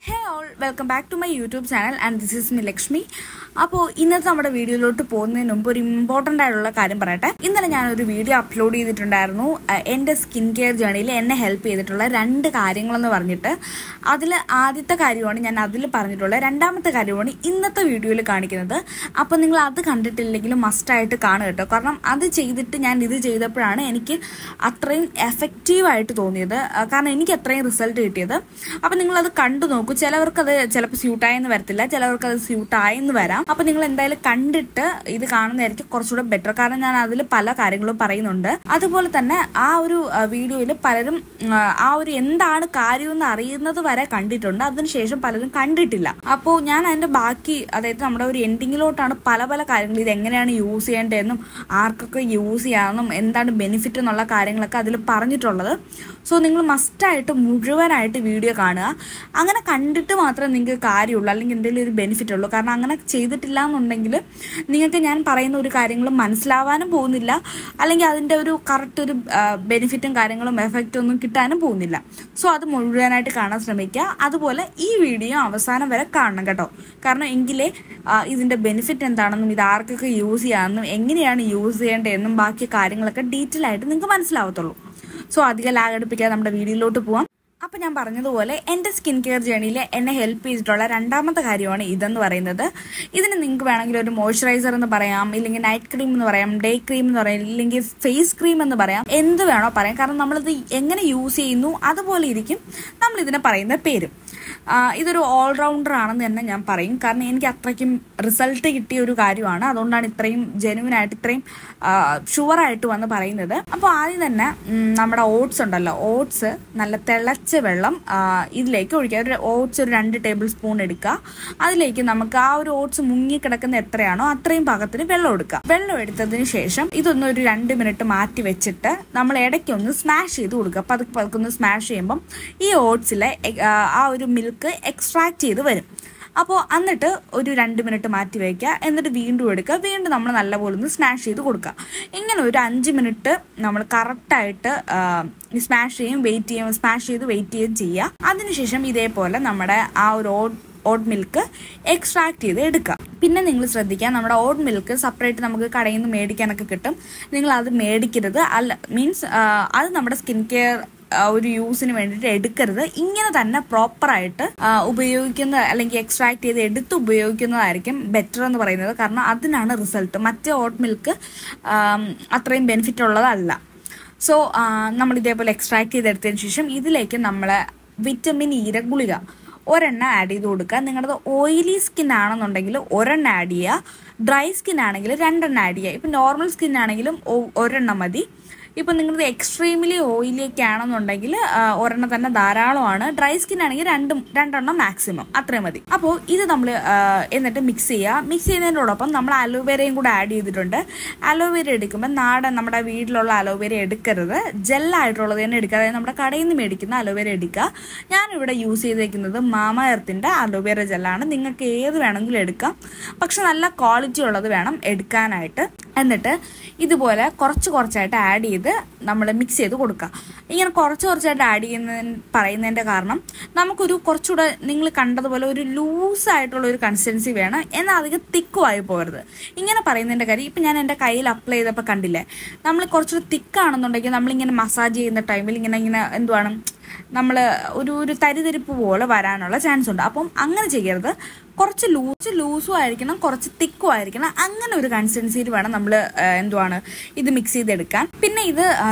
Hey all, welcome back to my YouTube channel and this is me Lakshmi. അപ്പോൾ ഇന്നത്തെ നമ്മുടെ വീഡിയോയിലോട്ട് പോകുന്നതിന് മുമ്പ് ഒരു ഇമ്പോർട്ടൻ്റ് ആയിട്ടുള്ള കാര്യം പറയട്ടെ. ഇന്നലെ ഞാനൊരു വീഡിയോ അപ്ലോഡ് ചെയ്തിട്ടുണ്ടായിരുന്നു എൻ്റെ സ്കിൻ കെയർ ജേണിയിൽ എന്നെ ഹെൽപ്പ് ചെയ്തിട്ടുള്ള 2 കാര്യങ്ങളെന്ന് പറഞ്ഞിട്ട്. അതിൽ ആദ്യത്തെ കാര്യമാണ് ഞാൻ അതിൽ പറഞ്ഞിട്ടുള്ളത്, രണ്ടാമത്തെ കാര്യമാണ് ഇന്നത്തെ വീഡിയോയിൽ കാണിക്കുന്നത്. അപ്പോൾ നിങ്ങൾ അത് കണ്ടിട്ടില്ലെങ്കിലും മസ്റ്റായിട്ട് കാണുക കേട്ടോ. കാരണം അത് ചെയ്തിട്ട് ഞാൻ ഇത് ചെയ്തപ്പോഴാണ് എനിക്ക് അത്രയും എഫക്റ്റീവായിട്ട് തോന്നിയത്, കാരണം എനിക്ക് അത്രയും റിസൾട്ട് കിട്ടിയത്. അപ്പോൾ നിങ്ങളത് കണ്ടു നോക്കൂ. ചിലവർക്കത് ചിലപ്പോൾ സ്യൂട്ടായെന്ന് വരത്തില്ല, ചിലവർക്കത് സ്യൂട്ടായെന്ന് വരാം. അപ്പൊ നിങ്ങൾ എന്തായാലും കണ്ടിട്ട് ഇത് കാണുന്നതായിരിക്കും കുറച്ചുകൂടെ ബെറ്റർ, കാരണം ഞാൻ അതിൽ പല കാര്യങ്ങളും പറയുന്നുണ്ട്. അതുപോലെ തന്നെ ആ ഒരു വീഡിയോയിൽ പലരും ആ ഒരു എന്താണ് കാര്യമെന്ന് അറിയുന്നത് വരെ കണ്ടിട്ടുണ്ട്, അതിനുശേഷം പലരും കണ്ടിട്ടില്ല. അപ്പോൾ ഞാൻ അതിന്റെ ബാക്കി, അതായത് നമ്മുടെ ഒരു എൻഡിങ്ങിലോട്ടാണ് പല പല കാര്യങ്ങൾ, ഇത് എങ്ങനെയാണ് യൂസ് ചെയ്യേണ്ടതെന്നും ആർക്കൊക്കെ യൂസ് ചെയ്യാമെന്നും എന്താണ് ബെനിഫിറ്റ് എന്നുള്ള കാര്യങ്ങളൊക്കെ അതിൽ പറഞ്ഞിട്ടുള്ളത്. സോ നിങ്ങൾ മസ്റ്റായിട്ട് മുഴുവനായിട്ട് വീഡിയോ കാണുക. അങ്ങനെ കണ്ടിട്ട് മാത്രമേ നിങ്ങൾക്ക് കാര്യമുള്ളൂ, അല്ലെങ്കിൽ എന്തെങ്കിലും ഒരു ബെനിഫിറ്റ് ഉള്ളൂ. കാരണം അങ്ങനെ ചെയ്തിട്ടില്ല എന്നുണ്ടെങ്കിൽ നിങ്ങൾക്ക് ഞാൻ പറയുന്ന ഒരു കാര്യങ്ങളും മനസ്സിലാവാനും പോകുന്നില്ല, അല്ലെങ്കിൽ അതിൻ്റെ ഒരു കറക്റ്റ് ഒരു ബെനിഫിറ്റും കാര്യങ്ങളും എഫക്റ്റും ഒന്നും കിട്ടാനും പോകുന്നില്ല. സോ അത് മുഴുവനായിട്ട് കാണാൻ ശ്രമിക്കുക. അതുപോലെ ഈ വീഡിയോ അവസാനം വരെ കാണണം കേട്ടോ. കാരണം എങ്കിലേ ഇതിൻ്റെ ബെനിഫിറ്റ് എന്താണെന്നും ഇത് ആർക്കൊക്കെ യൂസ് ചെയ്യാമെന്നും എങ്ങനെയാണ് യൂസ് ചെയ്യേണ്ടതെന്നും ബാക്കി കാര്യങ്ങളൊക്കെ ഡീറ്റെയിൽ ആയിട്ട് നിങ്ങൾക്ക് മനസ്സിലാവത്തുള്ളൂ. സോ അധികം ലാഗ് അടുപ്പിക്കാതെ നമ്മുടെ വീഡിയോയിലോട്ട് പോവാം. അപ്പം ഞാൻ പറഞ്ഞതുപോലെ എൻ്റെ സ്കിൻ കെയർ ജേണിയിൽ എന്നെ ഹെൽപ്പ് ചെയ്തിട്ടുള്ള രണ്ടാമത്തെ കാര്യമാണ് ഇതെന്ന് പറയുന്നത്. ഇതിന് നിങ്ങൾക്ക് വേണമെങ്കിൽ ഒരു മോയ്സ്ചറൈസർ എന്ന് പറയാം, ഇല്ലെങ്കിൽ നൈറ്റ് ക്രീം എന്ന് പറയാം, ഡേ ക്രീം എന്ന് പറയാം, ഇല്ലെങ്കിൽ ഫേസ് ക്രീം എന്ന് പറയാം, എന്ത് വേണോ പറയാം. കാരണം നമ്മളിത് എങ്ങനെ യൂസ് ചെയ്യുന്നു അതുപോലെ ഇരിക്കും നമ്മളിതിനെ പറയുന്ന പേരും. ഇതൊരു ഓൾറൗണ്ടർ ആണെന്ന് തന്നെ ഞാൻ പറയും, കാരണം എനിക്ക് അത്രയ്ക്കും റിസൾട്ട് കിട്ടിയ ഒരു കാര്യമാണ്. അതുകൊണ്ടാണ് ഇത്രയും ജെനുവിനായിട്ട് ഇത്രയും ഷുവറായിട്ട് വന്ന് പറയുന്നത്. അപ്പോൾ ആദ്യം തന്നെ നമ്മുടെ ഓട്സ് ഉണ്ടല്ലോ, ഓട്സ് നല്ല തിളച്ച വെള്ളം ഇതിലേക്ക് ഒഴിക്കുക. ഒരു ഓട്സ് ഒരു 2 ടേബിൾ സ്പൂൺ എടുക്കുക. അതിലേക്ക് നമുക്ക് ആ ഒരു ഓട്സ് മുങ്ങിക്കിടക്കുന്ന എത്രയാണോ അത്രയും പാകത്തിന് വെള്ളം എടുക്കുക. വെള്ളം എടുത്തതിന് ശേഷം ഇതൊന്ന് ഒരു 2 മിനിറ്റ് മാറ്റി വെച്ചിട്ട് നമ്മൾ ഇടയ്ക്കൊന്ന് സ്മാഷ് ചെയ്ത് കൊടുക്കുക. പതുക്കെ പതുക്കെ ഒന്ന് സ്മാഷ് ചെയ്യുമ്പം ഈ ഓട്സിലെ ആ ഒരു മിൽക്ക് എക്സ്ട്രാക്ട് ചെയ്ത് വരും. അപ്പോൾ എന്നിട്ട് ഒരു 2 മിനിറ്റ് മാറ്റി വയ്ക്കുക. എന്നിട്ട് വീണ്ടും എടുക്കുക. വീണ്ടും നമ്മൾ നല്ലപോലെ ഒന്ന് സ്മാഷ് ചെയ്ത് കൊടുക്കുക. ഇങ്ങനെ ഒരു 5 മിനിറ്റ് നമ്മൾ കറക്റ്റായിട്ട് സ്മാഷ് ചെയ്യും, വെയിറ്റ് ചെയ്യും, സ്മാഷ് ചെയ്ത് വെയിറ്റ് ചെയ്യുകയും ചെയ്യുക. അതിനുശേഷം ഇതേപോലെ നമ്മുടെ ആ ഒരു ഓട്ട് മിൽക്ക് എക്സ്ട്രാക്ട് ചെയ്ത് എടുക്കുക. പിന്നെ നിങ്ങൾ ശ്രദ്ധിക്കുക, നമ്മുടെ ഓട്ട് മിൽക്ക് സെപ്പറേറ്റ് നമുക്ക് കടയിൽ നിന്ന് മേടിക്കാനൊക്കെ കിട്ടും. നിങ്ങൾ അത് മേടിക്കരുത്. മീൻസ് അത് നമ്മുടെ സ്കിൻ കെയർ ഒരു യൂസിന് വേണ്ടിയിട്ട് എടുക്കരുത്. ഇങ്ങനെ തന്നെ പ്രോപ്പറായിട്ട് ഉപയോഗിക്കുന്ന, അല്ലെങ്കിൽ എക്സ്ട്രാക്ട് ചെയ്ത് എടുത്ത് ഉപയോഗിക്കുന്നതായിരിക്കും ബെറ്റർ എന്ന് പറയുന്നത്. കാരണം അതിനാണ് റിസൾട്ട്. മറ്റേ ഓട്ട് മിൽക്ക് അത്രയും ബെനിഫിറ്റ് ഉള്ളതല്ല. സോ നമ്മൾ ഇതേപോലെ എക്സ്ട്രാക്ട് ചെയ്തെടുത്തതിന് ശേഷം ഇതിലേക്ക് നമ്മളെ വിറ്റമിൻ ഇ ഗുളിക ഒരെണ്ണം ആഡ് ചെയ്ത് കൊടുക്കുക. നിങ്ങളുടെ ഓയിലി സ്കിൻ ആണെന്നുണ്ടെങ്കിൽ ഒരെണ്ണം ആഡ് ചെയ്യുക. ഡ്രൈ സ്കിൻ ആണെങ്കിൽ 2 ആഡ് ചെയ്യുക. ഇപ്പം നോർമൽ സ്കിൻ ആണെങ്കിലും ഒരെണ്ണം മതി. ഇപ്പം നിങ്ങളത് എക്സ്ട്രീംലി ഓയിലിയൊക്കെ ആണെന്നുണ്ടെങ്കിൽ ഒരെണ്ണം തന്നെ ധാരാളമാണ്. ഡ്രൈ സ്കിൻ ആണെങ്കിൽ 2 മാക്സിമം, അത്രയും മതി. അപ്പോൾ ഇത് നമ്മൾ എന്നിട്ട് മിക്സ് ചെയ്യുക. മിക്സ് ചെയ്യുന്നതിനോടൊപ്പം നമ്മൾ അലോവേരയും കൂടെ ആഡ് ചെയ്തിട്ടുണ്ട്. അലോവേര എടുക്കുമ്പോൾ നാടൻ നമ്മുടെ വീട്ടിലുള്ള അലോവേര എടുക്കരുത്, ജെല്ലായിട്ടുള്ളത് തന്നെ എടുക്കുക. അതായത് നമ്മുടെ കടയിൽ നിന്ന് മേടിക്കുന്ന അലോവേര എടുക്കുക. ഞാനിവിടെ യൂസ് ചെയ്തേക്കുന്നത് മാമ എർത്തിൻ്റെ അലോവേര ജെല്ലാണ്. നിങ്ങൾക്ക് ഏത് വേണമെങ്കിലും എടുക്കാം, പക്ഷെ നല്ല ക്വാളിറ്റി ഉള്ളത് വേണം എടുക്കാനായിട്ട്. എന്നിട്ട് ഇതുപോലെ കുറച്ചായിട്ട് ആഡ് ചെയ്ത് നമ്മൾ മിക്സ് ചെയ്ത് കൊടുക്കുക. ഇങ്ങനെ കുറച്ചായിട്ട് ആഡ് പറയുന്നതിൻ്റെ കാരണം നമുക്കൊരു കുറച്ചുകൂടെ നിങ്ങൾ കണ്ടതുപോലെ ഒരു ലൂസായിട്ടുള്ള ഒരു കൺസിസ്റ്റൻസി വേണം, എന്നാൽ അധികം തിക്കുമായി പോകരുത്. ഇങ്ങനെ പറയുന്നതിൻ്റെ കാര്യം ഇപ്പം ഞാൻ എൻ്റെ കയ്യിൽ അപ്ലൈ ചെയ്തപ്പോൾ കണ്ടില്ലേ, നമ്മൾ കുറച്ചുകൂടെ തിക്കാണെന്നുണ്ടെങ്കിൽ നമ്മളിങ്ങനെ മസാജ് ചെയ്യുന്ന ടൈമിൽ ഇങ്ങനെ എന്തുവാണ് നമ്മൾ ഒരു തരിതരിപ്പ് പോലെ വരാനുള്ള ചാൻസ് ഉണ്ട്. അപ്പം അങ്ങനെ ചെയ്യരുത്. കുറച്ച് ലൂസും ആയിരിക്കണം, കുറച്ച് തിക്കും ആയിരിക്കണം. അങ്ങനെ ഒരു കൺസിസ്റ്റൻസിയിൽ വേണം നമ്മൾ ഇത് മിക്സ് ചെയ്തെടുക്കാൻ. പിന്നെ ഇത്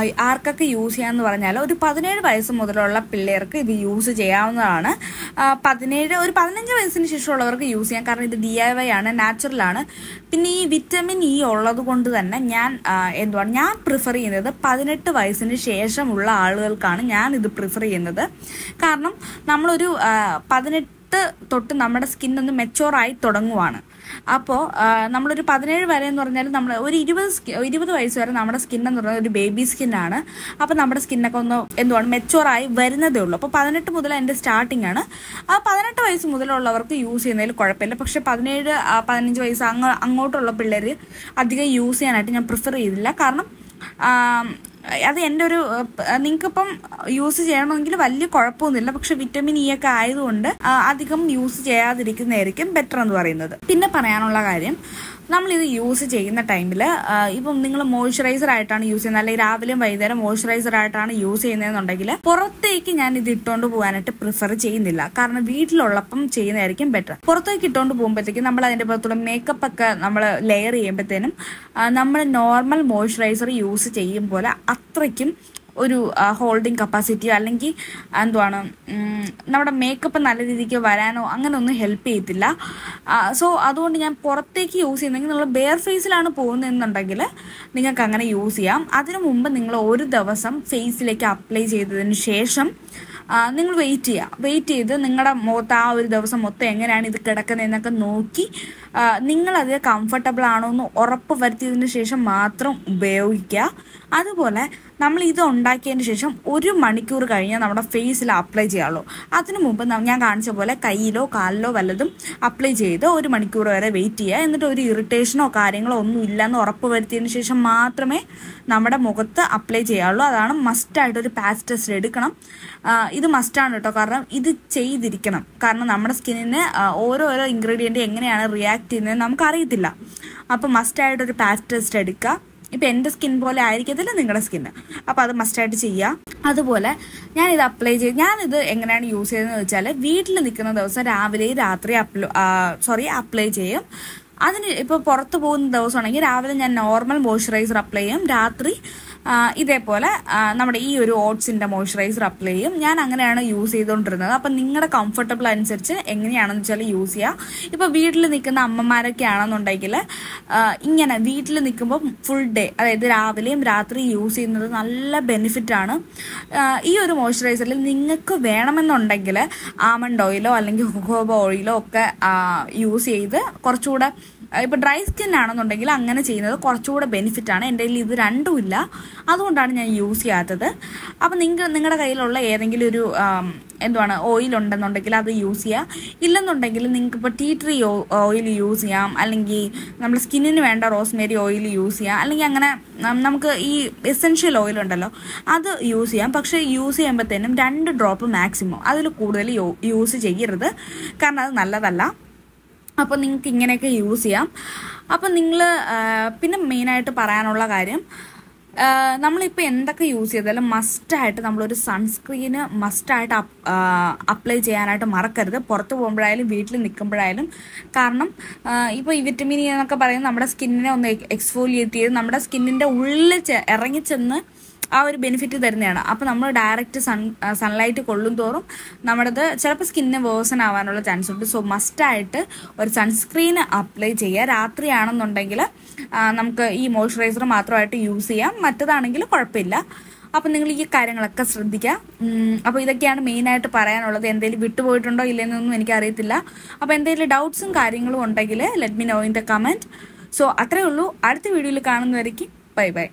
ആർക്കൊക്കെ യൂസ് ചെയ്യാമെന്ന് പറഞ്ഞാൽ ഒരു 17 വയസ്സ് മുതലുള്ള പിള്ളേർക്ക് ഇത് യൂസ് ചെയ്യാവുന്നതാണ്. ഒരു 15 വയസ്സിന് ശേഷമുള്ളവർക്ക് യൂസ് ചെയ്യാം, കാരണം ഇത് DIY ആണ്, നാച്ചുറലാണ്. പിന്നെ ഈ വിറ്റമിൻ ഇ ഉള്ളത് കൊണ്ട് തന്നെ ഞാൻ പ്രിഫർ ചെയ്യുന്നത് 18 വയസ്സിന് ശേഷമുള്ള ആളുകൾക്കാണ് ഞാൻ ഇത് പ്രിഫർ ചെയ്യുന്നത്. കാരണം നമ്മളൊരു 18 തൊട്ട് നമ്മുടെ സ്കിന്നൊന്ന് മെച്ചോറായി തുടങ്ങുവാണ്. അപ്പോൾ നമ്മളൊരു 17 വരെ എന്ന് പറഞ്ഞാൽ നമ്മൾ ഒരു 20 വയസ്സ് വരെ നമ്മുടെ സ്കിന്നെന്ന് പറഞ്ഞാൽ ഒരു ബേബി സ്കിന്നാണ്. അപ്പോൾ നമ്മുടെ സ്കിന്നൊക്കെ ഒന്ന് മെച്ചോറായി വരുന്നതേ ഉള്ളൂ. അപ്പോൾ 18 മുതൽ എൻ്റെ സ്റ്റാർട്ടിംഗ് ആണ്. ആ 18 വയസ്സ് മുതലുള്ളവർക്ക് യൂസ് ചെയ്യുന്നതിൽ കുഴപ്പമില്ല. പക്ഷെ 17-15 വയസ്സ് അങ്ങോട്ടുള്ള പിള്ളേർ അധികം യൂസ് ചെയ്യാനായിട്ട് ഞാൻ പ്രിഫർ ചെയ്തില്ല. കാരണം അത് എൻ്റെ ഒരു നിങ്ങൾക്കിപ്പം യൂസ് ചെയ്യണമെങ്കിൽ വലിയ കുഴപ്പമൊന്നുമില്ല. പക്ഷെ വിറ്റമിൻ ഇ ഒക്കെ ആയതുകൊണ്ട് അധികം യൂസ് ചെയ്യാതിരിക്കുന്നതായിരിക്കും ബെറ്റർ എന്ന് പറയുന്നത്. പിന്നെ പറയാനുള്ള കാര്യം, നമ്മളിത് യൂസ് ചെയ്യുന്ന ടൈമിൽ ഇപ്പം നിങ്ങൾ മോയ്സ്ചറൈസർ ആയിട്ടാണ് യൂസ് ചെയ്യുന്നത്, അല്ലെങ്കിൽ രാവിലെയും വൈകുന്നേരം മോയ്സ്ചറൈസർ ആയിട്ടാണ് യൂസ് ചെയ്യുന്നതെന്നുണ്ടെങ്കിൽ പുറത്തേക്ക് ഞാൻ ഇത് ഇട്ടുകൊണ്ട് പോകാനായിട്ട് പ്രിഫർ ചെയ്യുന്നില്ല. കാരണം വീട്ടിലുള്ളപ്പം ചെയ്യുന്നതായിരിക്കും ബെറ്റർ. പുറത്തേക്ക് ഇട്ടുകൊണ്ട് പോകുമ്പോഴത്തേക്കും നമ്മൾ അതിൻ്റെ പുറത്തുള്ള മേക്കപ്പ് ഒക്കെ നമ്മൾ ലെയർ ചെയ്യുമ്പോഴത്തേനും നമ്മൾ നോർമൽ മോയ്സ്ചറൈസർ യൂസ് ചെയ്യും പോലെ അത്രയ്ക്കും ഒരു ഹോൾഡിങ് കപ്പാസിറ്റിയോ അല്ലെങ്കിൽ എന്തുവാണ് നമ്മുടെ മേക്കപ്പ് നല്ല രീതിക്ക് വരാനോ അങ്ങനെ ഒന്നും ഹെൽപ്പ് ചെയ്യത്തില്ല. സോ അതുകൊണ്ട് ഞാൻ പുറത്തേക്ക് യൂസ് ചെയ്യുന്നെങ്കിൽ നിങ്ങൾ ബെയർ ഫേസിലാണ് പോകുന്നതെന്നുണ്ടെങ്കിൽ നിങ്ങൾക്ക് അങ്ങനെ യൂസ് ചെയ്യാം. അതിനു മുമ്പ് നിങ്ങൾ ഒരു ദിവസം ഫേസിലേക്ക് അപ്ലൈ ചെയ്തതിന് ശേഷം നിങ്ങൾ വെയിറ്റ് ചെയ്ത് നിങ്ങളുടെ മുഖത്ത് ആ ഒരു ദിവസം മൊത്തം എങ്ങനെയാണ് ഇത് കിടക്കുന്നതെന്നൊക്കെ നോക്കി നിങ്ങളത് കംഫർട്ടബിൾ ആണോ എന്ന് ഉറപ്പ് വരുത്തിയതിന് ശേഷം മാത്രം ഉപയോഗിക്കുക. അതുപോലെ നമ്മൾ ഇത് ഉണ്ടാക്കിയതിന് ശേഷം 1 മണിക്കൂർ കഴിഞ്ഞാൽ നമ്മുടെ ഫേസിൽ അപ്ലൈ ചെയ്യാവുള്ളൂ. അതിനു മുമ്പ് ഞാൻ കാണിച്ച പോലെ കയ്യിലോ കാലിലോ വല്ലതും അപ്ലൈ ചെയ്ത് 1 മണിക്കൂർ വരെ വെയിറ്റ് ചെയ്യുക. എന്നിട്ട് ഒരു ഇറിറ്റേഷനോ കാര്യങ്ങളോ ഒന്നും ഇല്ലെന്ന് ഉറപ്പ് വരുത്തിയതിന് ശേഷം മാത്രമേ നമ്മുടെ മുഖത്ത് അപ്ലൈ ചെയ്യാവുള്ളൂ. അതാണ് മസ്റ്റായിട്ടൊരു പാച്ച് ടെസ്റ്റ് എടുക്കണം. ഇത് മസ്റ്റാണ് കേട്ടോ, കാരണം ഇത് ചെയ്തിരിക്കണം. കാരണം നമ്മുടെ സ്കിന്നിന് ഓരോരോ ഇൻഗ്രീഡിയൻറ്റ് എങ്ങനെയാണ് റിയാക്ട് ചെയ്യുന്നത് നമുക്കറിയത്തില്ല. അപ്പം മസ്റ്റായിട്ടൊരു പാച്ച് ടെസ്റ്റ് എടുക്കുക. ഇപ്പം എൻ്റെ സ്കിൻ പോലെ ആയിരിക്കത്തില്ല നിങ്ങളുടെ സ്കിന്ന്, അപ്പോൾ അത് മസ്റ്റായിട്ട് ചെയ്യുക. അതുപോലെ ഞാനിത് എങ്ങനെയാണ് യൂസ് ചെയ്തതെന്ന് വെച്ചാൽ, വീട്ടിൽ നിൽക്കുന്ന ദിവസം രാവിലെയും രാത്രി അപ്ലൈ ചെയ്യും. അതിന് ഇപ്പോൾ പുറത്ത് പോകുന്ന ദിവസമാണെങ്കിൽ രാവിലെ ഞാൻ നോർമൽ മോയ്സ്ചറൈസർ അപ്ലൈ ചെയ്യും, രാത്രി ഇതേപോലെ നമ്മുടെ ഈ ഒരു ഓട്സിൻ്റെ മോയ്സ്ചറൈസർ അപ്ലൈ ചെയ്യും. ഞാൻ അങ്ങനെയാണ് യൂസ് ചെയ്തുകൊണ്ടിരുന്നത്. അപ്പം നിങ്ങളുടെ കംഫർട്ടബിൾ അനുസരിച്ച് എങ്ങനെയാണെന്ന് വെച്ചാൽ യൂസ് ചെയ്യുക. ഇപ്പോൾ വീട്ടിൽ നിൽക്കുന്ന അമ്മമാരൊക്കെ ആണെന്നുണ്ടെങ്കിൽ ഇങ്ങനെ വീട്ടിൽ നിൽക്കുമ്പോൾ ഫുൾ ഡേ, അതായത് രാവിലെയും രാത്രി യൂസ് ചെയ്യുന്നത് നല്ല ബെനിഫിറ്റാണ്. ഈ ഒരു മോയ്സ്ചറൈസറിൽ നിങ്ങൾക്ക് വേണമെന്നുണ്ടെങ്കിൽ ആമണ്ട് ഓയിലോ അല്ലെങ്കിൽ ഹോഹോബ ഓയിലോ ഒക്കെ യൂസ് ചെയ്ത് കുറച്ചുകൂടെ, ഇപ്പോൾ ഡ്രൈ സ്കിൻ ആണെന്നുണ്ടെങ്കിൽ അങ്ങനെ ചെയ്യുന്നത് കുറച്ചുകൂടെ ബെനിഫിറ്റാണ്. എൻ്റെ കയ്യിൽ ഇത് രണ്ടും ഇല്ല, അതുകൊണ്ടാണ് ഞാൻ യൂസ് ചെയ്യാത്തത്. അപ്പം നിങ്ങളുടെ കയ്യിലുള്ള ഏതെങ്കിലും ഒരു ഓയിൽ ഉണ്ടെന്നുണ്ടെങ്കിൽ അത് യൂസ് ചെയ്യുക. ഇല്ലെന്നുണ്ടെങ്കിൽ നിങ്ങൾക്ക് ഇപ്പോൾ ടീ ട്രീ ഓയിൽ യൂസ് ചെയ്യാം, അല്ലെങ്കിൽ നമ്മുടെ സ്കിന്നിന് വേണ്ട റോസ്മേരി ഓയിൽ യൂസ് ചെയ്യാം, അല്ലെങ്കിൽ അങ്ങനെ നമുക്ക് ഈ എസെൻഷ്യൽ ഓയിൽ ഉണ്ടല്ലോ അത് യൂസ് ചെയ്യാം. പക്ഷേ യൂസ് ചെയ്യുമ്പോഴത്തേനും 2 ഡ്രോപ്പ് മാക്സിമം, അതിൽ കൂടുതൽ യൂസ് ചെയ്യരുത്, കാരണം അത് നല്ലതല്ല. അപ്പോൾ നിങ്ങൾക്ക് ഇങ്ങനെയൊക്കെ യൂസ് ചെയ്യാം. അപ്പം നിങ്ങൾ പിന്നെ മെയിനായിട്ട് പറയാനുള്ള കാര്യം, നമ്മളിപ്പോൾ എന്തൊക്കെ യൂസ് ചെയ്താലും മസ്റ്റായിട്ട് നമ്മളൊരു സൺസ്ക്രീന് മസ്റ്റായിട്ട് അപ്ലൈ ചെയ്യാനായിട്ട് മറക്കരുത്, പുറത്ത് പോകുമ്പോഴായാലും വീട്ടിൽ നിൽക്കുമ്പോഴായാലും. കാരണം ഇപ്പോൾ ഈ വിറ്റമിൻ ഇ എന്നൊക്കെ പറയുന്നത് നമ്മുടെ സ്കിന്നിനെ ഒന്ന് എക്സ്ഫോലിയേറ്റ് ചെയ്ത് നമ്മുടെ സ്കിന്നിൻ്റെ ഉള്ളിൽ ഇറങ്ങിച്ചെന്ന് ആ ഒരു ബെനിഫിറ്റ് തരുന്നതാണ്. അപ്പോൾ നമ്മൾ ഡയറക്റ്റ് സൺലൈറ്റ് കൊള്ളും തോറും നമ്മുടേത് ചിലപ്പോൾ സ്കിന്നിന് വേഴ്സൺ ആവാനുള്ള ചാൻസ് ഉണ്ട്. സോ മസ്റ്റായിട്ട് ഒരു സൺസ്ക്രീൻ അപ്ലൈ ചെയ്യുക. രാത്രിയാണെന്നുണ്ടെങ്കിൽ നമുക്ക് ഈ മോയ്സ്ചറൈസർ മാത്രമായിട്ട് യൂസ് ചെയ്യാം, മറ്റതാണെങ്കിൽ കുഴപ്പമില്ല. അപ്പം നിങ്ങൾ ഈ കാര്യങ്ങളൊക്കെ ശ്രദ്ധിക്കുക. അപ്പോൾ ഇതൊക്കെയാണ് മെയിനായിട്ട് പറയാനുള്ളത്. എന്തെങ്കിലും വിട്ടുപോയിട്ടുണ്ടോ ഇല്ലെന്നൊന്നും എനിക്കറിയത്തില്ല. അപ്പോൾ എന്തെങ്കിലും ഡൗട്ട്സും കാര്യങ്ങളും ഉണ്ടെങ്കിൽ let me know in the comment. So അത്രയേ ഉള്ളൂ. അടുത്ത വീഡിയോയിൽ കാണുന്നവരേക്കും ബൈ ബൈ.